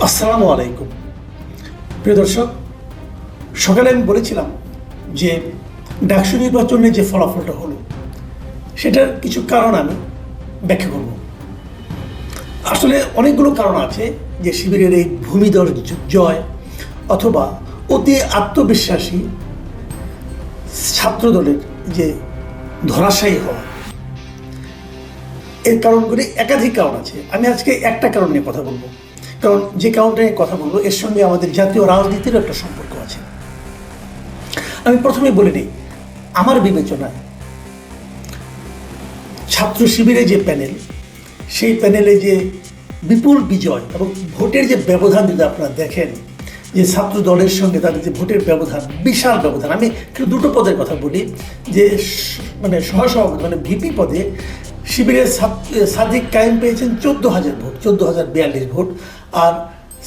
আসসালামু আলাইকুম। প্রিয় দর্শক, সকালে আমি বলেছিলাম যে ডাকসু নির্বাচনে যে ফলাফলটা হলো সেটার কিছু কারণ আমি ব্যাখ্যা করব। আসলে অনেকগুলো কারণ আছে যে শিবিরের এই ভূমিধর জয় অথবা অতি আত্মবিশ্বাসী ছাত্রদলের যে ধরাশায়ী হওয়া, এর কারণগুলি একাধিক কারণ আছে। আমি আজকে একটা কারণ নিয়ে কথা বলবো, কারণ যে কারণটা নিয়ে কথা বলবো এর সঙ্গে আমাদের জাতীয় রাজনীতিরও একটা সম্পর্ক আছে। আমি প্রথমে বলে নিই, আমার বিবেচনায় ছাত্র শিবিরে যে প্যানেল, সেই প্যানেলে যে বিপুল বিজয় এবং ভোটের যে ব্যবধান, যদি আপনারা দেখেন যে ছাত্র দলের সঙ্গে তাদের যে ভোটের ব্যবধান, বিশাল ব্যবধান। আমি দুটো পদের কথা বলি, যে মানে সহসভাপতি মানে ভিপি পদে শিবিরের সাদিক কায়েম পেয়েছেন 14,000 ভোট, 14,042 ভোট, আর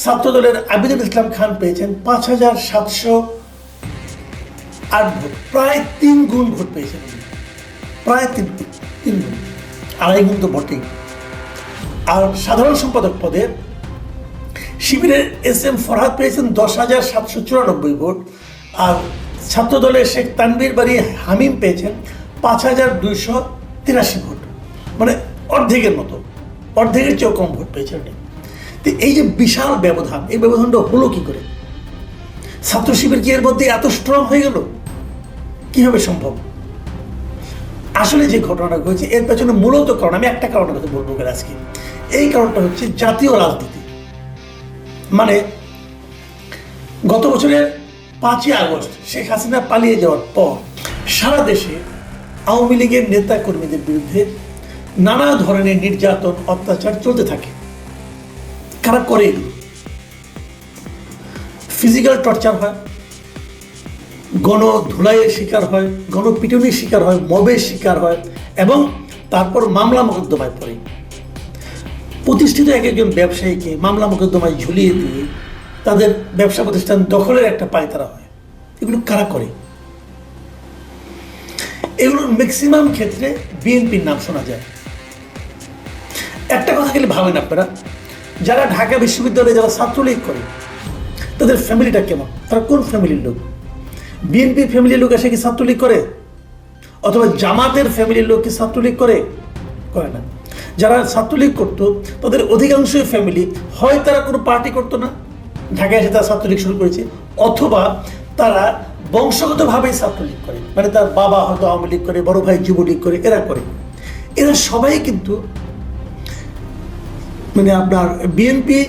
ছাত্রদলের আবিদুল ইসলাম খান পেয়েছেন 5,708 ভোট, প্রায় 3 গুণ ভোট পেয়েছেন, প্রায় তিন গুণ, আড়াই গুণ তো বটেই। আর সাধারণ সম্পাদক পদে শিবিরের SM ফরহাদ পেয়েছেন 10,794 ভোট, আর ছাত্রদলের শেখ তানভীর বাড়ি হামিম পেয়েছেন 5,283 ভোট, মানে অর্ধেকের মতো, অর্ধেকের চেয়েও কম ভোট পেয়েছেন। তো এই যে বিশাল ব্যবধান, এই ব্যবধানটা হলো কি করে? ছাত্র শিবির কি এর মধ্যে এত স্ট্রং হয়ে গেল? কিভাবে সম্ভব? আসলে যে ঘটনাটা ঘটেছে এর পেছনে মূলত কারণ, আমি একটা কারণের কথা বলবো আজকে। এই কারণটা হচ্ছে জাতীয় রাজনীতি। মানে গত বছরের 5ই আগস্ট শেখ হাসিনা পালিয়ে যাওয়ার পর সারা দেশে আওয়ামী লীগের নেতা কর্মীদের বিরুদ্ধে নানা ধরনের নির্যাতন, অত্যাচার চলতে থাকে। কারা করে? ফিজিক্যাল টর্চার হয়, গণধুলাইয়ের শিকার হয়, গণপিটুনির শিকার হয়, মবের শিকার হয়, এবং তারপর মামলা মোকদ্দমায় পড়ে। প্রতিষ্ঠিত এক একজন ব্যবসায়ীকে মামলা মোকদ্দমায় ঝুলিয়ে দিয়ে তাদের ব্যবসা প্রতিষ্ঠান দখলের একটা পায়তারা হয়। এগুলো কারা করে? এগুলোর ম্যাক্সিমাম ক্ষেত্রে বিএনপির নাম শোনা যায়। একটা কথা খালি ভাবেন আপনারা, যারা ঢাকা বিশ্ববিদ্যালয়ে যারা ছাত্রলীগ করে তাদের ফ্যামিলিটা কেমন? তারা কোন ফ্যামিলির লোক? বিএনপি ফ্যামিলির লোক এসে কি ছাত্রলীগ করে? অথবা জামাতের ফ্যামিলির লোক কি ছাত্রলীগ করে? করে না। যারা ছাত্রলীগ করতো তাদের অধিকাংশই ফ্যামিলি হয় তারা কোনো পার্টি করতো না, ঢাকায় এসে তারা ছাত্রলীগ শুরু করেছে, অথবা তারা বংশগতভাবেই ছাত্রলীগ করে, মানে তার বাবা হয়তো আওয়ামী লীগ করে, বড় ভাই যুবলীগ করে, এরা করে। এরা সবাই কিন্তু মানে আপনার বিএনপি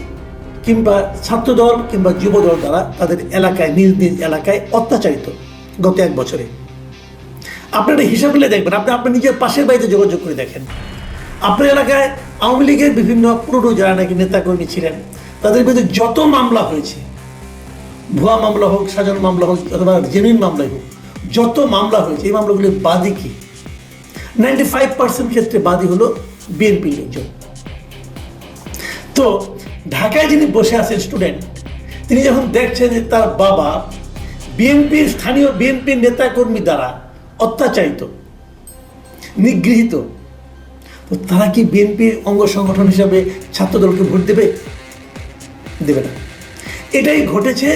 কিংবা ছাত্রদল কিংবা যুবদল দ্বারা তাদের এলাকায়, নিজ নিজ এলাকায় অত্যাচারিত গত 1 বছরে। আপনারা হিসাব মিলে দেখবেন, আপনি আপনার নিজের পাশের বাড়িতে যোগাযোগ করে দেখেন, আপনার এলাকায় আওয়ামী লীগের বিভিন্ন পুরনো যারা নাকি নেতাকর্মী ছিলেন তাদের বিরুদ্ধে যত মামলা হয়েছে, ভুয়া মামলা হোক, সাজানো মামলা হোক, অথবা জেনুইন মামলাই হোক, যত মামলা হয়েছে এই মামলাগুলির বাদী কি? 95% ক্ষেত্রে বাদী হলো বিএনপির লোকজন। তো ঢাকায় যিনি বসে আছেন স্টুডেন্ট, তিনি যখন দেখছেন যে তার বাবা বিএনপির স্থানীয় বিএনপির নেতাকর্মী দ্বারা অত্যাচারিত, নিগৃহীত, তো তারা কি বিএনপির অঙ্গ সংগঠন হিসাবে ছাত্রদলকে ভোট দেবে? দেবে না। এটাই ঘটেছে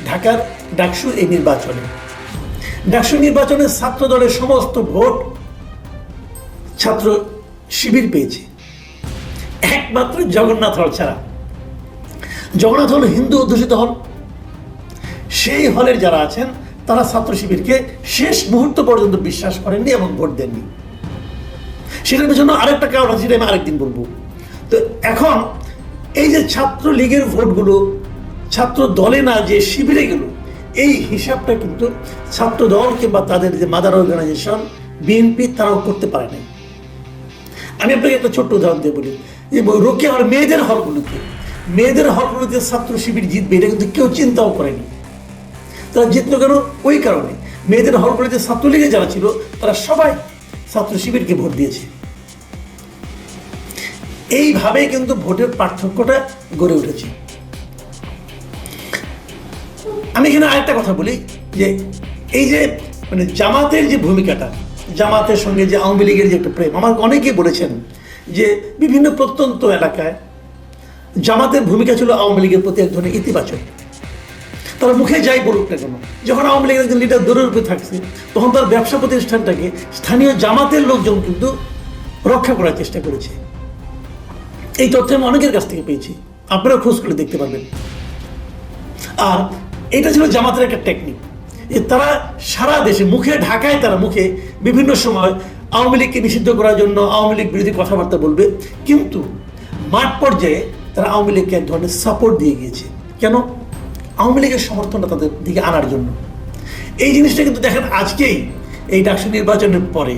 ঢাকার ডাকসু এই নির্বাচনে। ডাকসু নির্বাচনে ছাত্রদলের সমস্ত ভোট ছাত্র শিবির পেয়েছে, একমাত্র জগন্নাথ হল ছাড়া। জগন্নাথ হল হিন্দু অধ্যুষিত হল, সেই হলের যারা আছেন তারা ছাত্র শিবিরকে শেষ মুহূর্ত পর্যন্ত বিশ্বাস করেননি এবং ভোট দেননি। সেটার পেছনে আরেকটা কারণ আছে, সেটা আমি আরেকদিন বলবো। তো এখন এই যে ছাত্র লীগের ভোটগুলো ছাত্র দলে না যে শিবিরে গেল, এই হিসাবটা কিন্তু ছাত্র দল কিংবা তাদের যে মাদার অর্গানাইজেশন বিএনপি তারাও করতে পারে নাই। আমি আপনাকে একটা ছোট্ট উদাহরণ দিয়ে বলি, যে রোকেয়া হল মেয়েদের হলগুলোতে ছাত্র শিবির জিতবে এটা কিন্তু কেউ চিন্তাও করেনি। তারা জিতলো কেন? ওই কারণে মেয়েদের হলগুলোতে ছাত্রলীগে যারা ছিল তারা সবাই ছাত্র শিবিরকে ভোট দিয়েছে। এইভাবে কিন্তু ভোটের পার্থক্যটা গড়ে উঠেছে। আমি এখানে আরেকটা কথা বলি, যে এই যে মানে জামাতের যে ভূমিকাটা, জামাতের সঙ্গে যে আওয়ামী লীগের যে একটা প্রেম, আমার অনেকেই বলেছেন যে বিভিন্ন প্রত্যন্ত এলাকায় জামাতের ভূমিকা ছিল আওয়ামী লীগের প্রতি এক ধরনের ইতিবাচক। তারা মুখে যাই বলুক না কেন, যখন আওয়ামী লীগের একজন লিডার দৌড়ের উপরে থাকছে, তখন তার ব্যবসা প্রতিষ্ঠানটাকে স্থানীয় জামাতের লোকজন কিন্তু রক্ষা করার চেষ্টা করেছে। এই তথ্য আমি অনেকের কাছ থেকে পেয়েছি, আপনারা খোঁজ করে দেখতে পারবেন। আর এটা ছিল জামাতের একটা টেকনিক, যে তারা সারা দেশে মুখে ঢাকায়, তারা মুখে বিভিন্ন সময় আওয়ামী লীগকে নিষিদ্ধ করার জন্য আওয়ামী লীগ বিরোধী কথাবার্তা বলবে, কিন্তু মাঠ পর্যায়ে তারা আওয়ামী লীগকে এক ধরনের সাপোর্ট দিয়ে গিয়েছে। কেন? আওয়ামী লীগের সমর্থনটা তাদের দিকে আনার জন্য। এই জিনিসটা কিন্তু দেখেন আজকেই এই ডাকসু নির্বাচনের পরে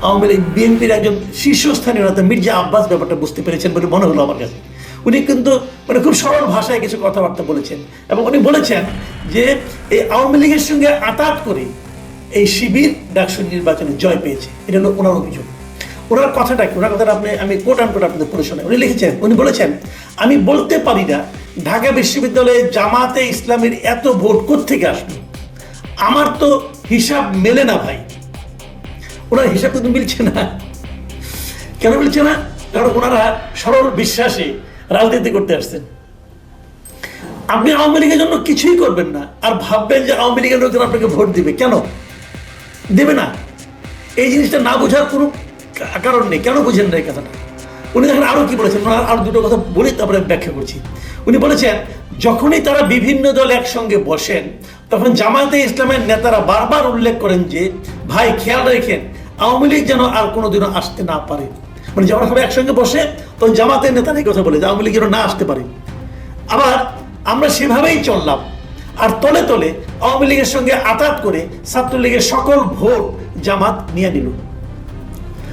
আওয়ামী লীগ বিএনপির একজন শীর্ষস্থানীয় নেতা মির্জা আব্বাস ব্যাপারটা বুঝতে পেরেছেন বলে মনে হলো আমার কাছে। উনি কিন্তু খুব সরল ভাষায় কিছু কথাবার্তা বলেছেন, এবং উনি বলেছেন যে এই আওয়ামী লীগের সঙ্গে আতাত করে এই শিবির ডাকসু নির্বাচনে জয় পেয়েছে। এটা হলো ওনার অভিযোগ। ওনার কথাটা কি? ওনার কথাটা আমি কোট আনকোট আপনাদের পড়ে শোনাই। উনি লিখেছেন, উনি বলেছেন, আমি বলতে পারি না ঢাকা বিশ্ববিদ্যালয়ে জামাতে ইসলামের এত ভোট কোত্থেকে আসলো, আমার তো হিসাব মেলে না ভাই। ওনার হিসাব কিন্তু মিলছে না। কেন মিলছে না? কারণ ওনারা সরল বিশ্বাসে রাজনীতি করতে আসছেন। আপনি আওয়ামী লীগের জন্য কিছুই করবেন না আর ভাববেন যে আওয়ামী লীগের লোকজন আপনাকে ভোট দিবে। কেন দেবে না? এই জিনিসটা না বোঝার কোনো কারণ নেই। কেন বুঝেন না এই কথাটা? উনি দেখেন আরো কি বলেছেন, আরো দুটো কথা বলে তারপরে ব্যাখ্যা করছি। উনি বলেছেন, যখনই তারা বিভিন্ন দল একসঙ্গে বসেন, তখন জামায়াতে ইসলামের নেতারা বারবার উল্লেখ করেন যে ভাই খেয়াল রেখেন আওয়ামী লীগ যেন আর কোনোদিনও আসতে না পারে। মানে যখন সবাই একসঙ্গে বসে তখন জামাতের নেতারা এই কথা বলে যে আওয়ামী লীগ যেন না আসতে পারে। আবার আমরা সেভাবেই চললাম, আর তলে তলে আওয়ামী লীগের সঙ্গে আতাত করে ছাত্রলীগের সকল ভোট জামাত নিয়ে নিল।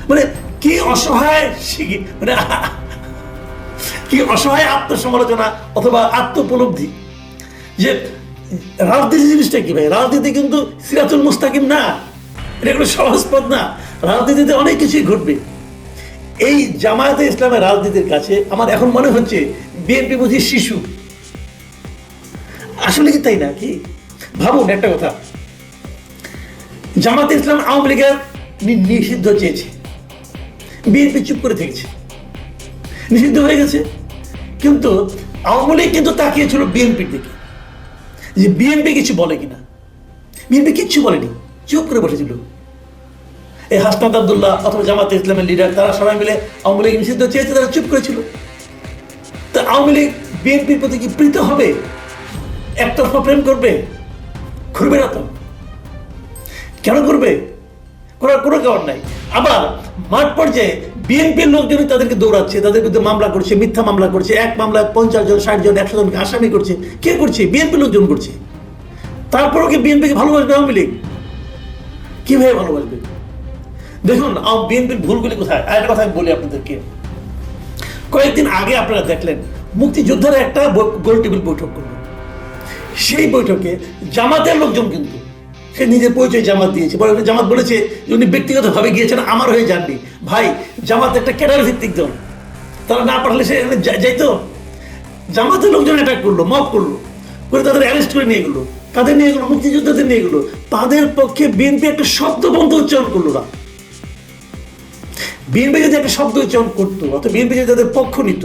মানে কি অসহায় কি অসহায় আত্মসমালোচনা অথবা আত্মোপলব্ধি। যে রাজনীতি জিনিসটা কি ভাই? রাজনীতি কিন্তু সিরাতুল মুস্তাকিম না, এটা কোনো সহজ পথ না। রাজনীতিতে অনেক কিছুই ঘটবে। এই জামায়াতে ইসলামের রাজনীতির কাছে আমার এখন মনে হচ্ছে বিএনপি বুঝি শিশু। আসলে কি তাই না? কি ভাবুন একটা কথা, জামায়াতে ইসলাম আওয়ামী লীগের নিষিদ্ধ চেয়েছে, বিএনপি চুপ করে থেকেছে, নিষিদ্ধ হয়ে গেছে। কিন্তু আওয়ামী লীগ কিন্তু তাকিয়েছিল বিএনপির দিকে, যে বিএনপি কিছু বলে কিনা। বিএনপি কিচ্ছু বলেনি, চুপ করে বসেছিল। এই হাসনাত আব্দুল্লাহ অথবা জামাতে ইসলামের লিডার, তারা সবাই মিলে আওয়ামী লীগ নিষিদ্ধ চেয়েছে, তারা চুপ করেছিল। তা আওয়ামী লীগ বিএনপির প্রতি কি প্রীত হবে? একতরফা প্রেম করবে? করবে না তো। কেন করবে? করার কোনো কারণ নাই। আবার মাঠ পর্যায়ে বিএনপির লোকজনই তাদেরকে দৌড়াচ্ছে, তাদের বিরুদ্ধে মামলা করছে, মিথ্যা মামলা করছে। এক মামলায় 50 জন, 60 জন, 100 জনকে আসামি করছে। কে করছে? বিএনপির লোকজন করছে। তারপরও কি বিএনপিকে ভালোবাসবে আওয়ামী লীগ? কিভাবে ভালোবাসবে? দেখুন বিএনপির ভুলগুলি কোথায়। আর একটা কথা আমি বলি আপনাদেরকে, কয়েকদিন আগে আপনারা দেখলেন মুক্তিযোদ্ধারা একটা গোল টেবিল বৈঠক করলো। সেই বৈঠকে জামাতের লোকজন কিন্তু, সে নিজের পরিচয় জামাত দিয়েছে, জামাত বলেছে যে উনি ব্যক্তিগতভাবে গিয়েছেন, আমার হয়ে যাননি। ভাই, জামাত একটা ক্যাডার ভিত্তিক দল, তারা না পাঠালে সে যাইতো? জামাতের লোকজন অ্যাটাক করলো, মব করলো, করে তাদের অ্যারেস্ট করে নিয়ে গেলো। কাদের নিয়ে গেলো? মুক্তিযোদ্ধাদের নিয়ে গেলো। তাদের পক্ষে বিএনপি একটা শব্দ বন্ধ উচ্চারণ করলো না। বিএনপি যদি একটা শব্দ উচ্চারণ করতো, অথবা বিএনপি যদি তাদের পক্ষ নিত,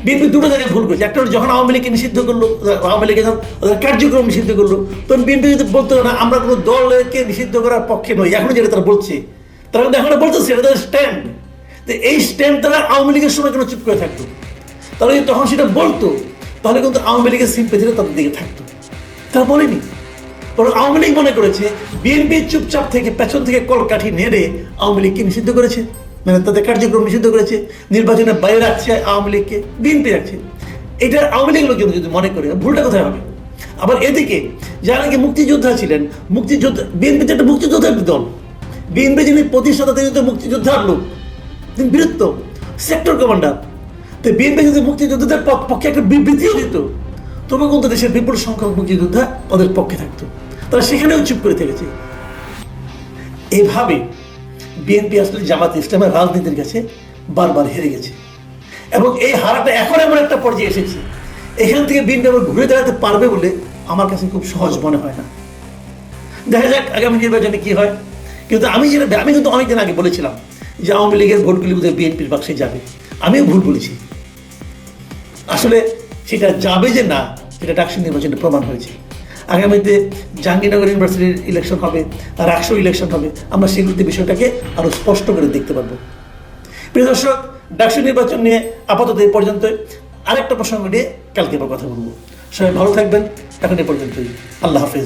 বিএনপি দুটো জায়গায় ভুল করেছে। একটা যখন আওয়ামী লীগকে নিষিদ্ধ করলো, আওয়ামী লীগের যখন কার্যক্রম নিষিদ্ধ করলো, তখন বিএনপি যদি বলতো না আমরা কোনো দলকে নিষিদ্ধ করার পক্ষে নই, এখনো যেটা তারা বলছে, তারা কিন্তু এখন বলতেছে এটা তাদের স্ট্যান্ড। তো এই স্ট্যান্ড তারা আওয়ামী লীগের সময় কেন চুপ করে থাকতো? তারা যদি তখন সেটা বলতো, তাহলে কিন্তু আওয়ামী লীগের সিম্পেথিটা তাদের দিকে থাকতো। তারা বলেনি। বরং আওয়ামী লীগ মনে করেছে বিএনপি চুপচাপ থেকে পেছন থেকে কলকাঠি নেড়ে আওয়ামী লীগকে নিষিদ্ধ করেছে, মানে তাদের কার্যক্রম নিষিদ্ধ করেছে, নির্বাচনের বাইরে রাখছে আওয়ামী লীগকে, বিএনপি রাখছে। এটা আওয়ামী লীগ লোকজন যদি মনে করে, ভুলটা কোথায় হবে? আবার এদিকে যারা নাকি মুক্তিযোদ্ধা ছিলেন, মুক্তিযোদ্ধা, বিএনপি তো একটা মুক্তিযোদ্ধার দল, বিএনপি যিনি প্রতিষ্ঠাতা তিনি তো মুক্তিযোদ্ধার লোক, তিনি বীরত্ব সেক্টর কমান্ডার। তো বিএনপি যদি মুক্তিযোদ্ধাদের পক্ষে একটা বিবৃতিও দিত, তবু কিন্তু দেশের বিপুল সংখ্যক মুক্তিযোদ্ধা তাদের পক্ষে থাকতো। তারা সেখানেও চুপ করে থেকেছে। এভাবে বিএনপি আসলে জামাত ইসলামের রাজনীতির কাছে বারবার হেরে গেছে, এবং এই হারাটা এখন এমন একটা পর্যায়ে এসেছে, এখান থেকে বিএনপি আবার ঘুরে দাঁড়াতে পারবে বলে আমার কাছে খুব সহজ মনে হয় না। দেখা যাক আগামী নির্বাচনে কি হয়। কিন্তু আমি কিন্তু অনেকদিন আগে বলেছিলাম যে আওয়ামী লীগের ভোটগুলি বোধহয় বিএনপির বাক্সে যাবে। আমিও ভুল বলেছি। আসলে সেটা যাবে যে না, সেটা ডাকসু নির্বাচনে প্রমাণ হয়েছে। আগামীতে জাহাঙ্গীরনগর ইউনিভার্সিটির ইলেকশন হবে, রাকসু ইলেকশন হবে, আমরা সেগুলিতে বিষয়টাকে আরও স্পষ্ট করে দেখতে পারবো। প্রিয় দর্শক, ডাকসু নির্বাচন নিয়ে আপাতত এই পর্যন্ত। আরেকটা প্রসঙ্গ নিয়ে কালকে আবার কথা বলবো। সবাই ভালো থাকবেন। এখন এ পর্যন্তই। আল্লাহ হাফেজ।